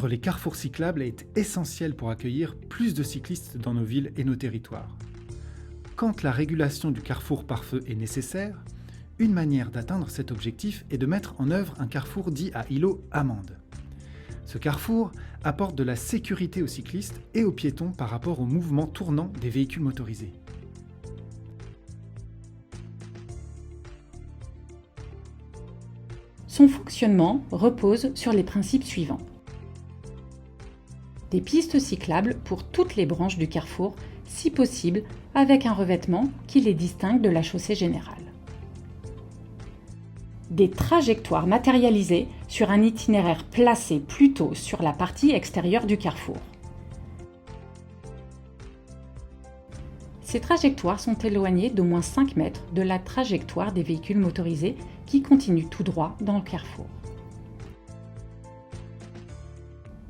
Étendre les carrefours cyclables est essentiel pour accueillir plus de cyclistes dans nos villes et nos territoires. Quand la régulation du carrefour par feu est nécessaire, une manière d'atteindre cet objectif est de mettre en œuvre un carrefour dit à îlot amende. Ce carrefour apporte de la sécurité aux cyclistes et aux piétons par rapport au mouvement tournant des véhicules motorisés. Son fonctionnement repose sur les principes suivants. Des pistes cyclables pour toutes les branches du carrefour, si possible avec un revêtement qui les distingue de la chaussée générale. Des trajectoires matérialisées sur un itinéraire placé plutôt sur la partie extérieure du carrefour. Ces trajectoires sont éloignées d'au moins 5 mètres de la trajectoire des véhicules motorisés qui continuent tout droit dans le carrefour.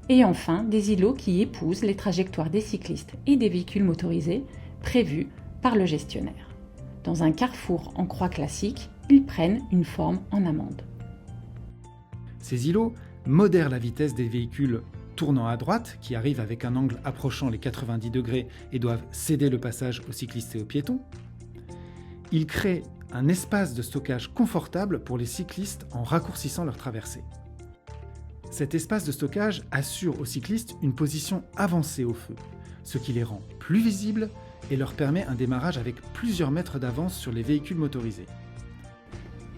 Et enfin, des îlots qui épousent les trajectoires des cyclistes et des véhicules motorisés prévus par le gestionnaire. Dans un carrefour en croix classique, ils prennent une forme en amande. Ces îlots modèrent la vitesse des véhicules tournant à droite, qui arrivent avec un angle approchant les 90 degrés et doivent céder le passage aux cyclistes et aux piétons. Ils créent un espace de stockage confortable pour les cyclistes en raccourcissant leur traversée. Cet espace de stockage assure aux cyclistes une position avancée au feu, ce qui les rend plus visibles et leur permet un démarrage avec plusieurs mètres d'avance sur les véhicules motorisés.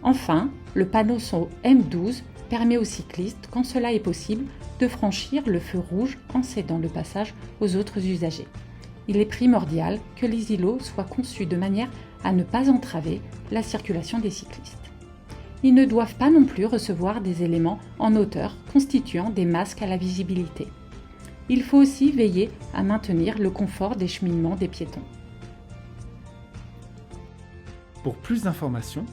Enfin, le panneau son M12 permet aux cyclistes, quand cela est possible, de franchir le feu rouge en cédant le passage aux autres usagers. Il est primordial que les îlots soient conçus de manière à ne pas entraver la circulation des cyclistes. Ils ne doivent pas non plus recevoir des éléments en hauteur constituant des masques à la visibilité. Il faut aussi veiller à maintenir le confort des cheminements des piétons. Pour plus d'informations,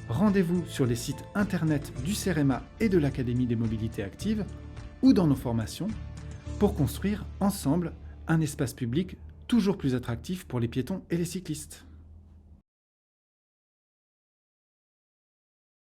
rendez-vous sur les sites internet du CEREMA et de l'Académie des mobilités actives ou dans nos formations pour construire ensemble un espace public toujours plus attractif pour les piétons et les cyclistes.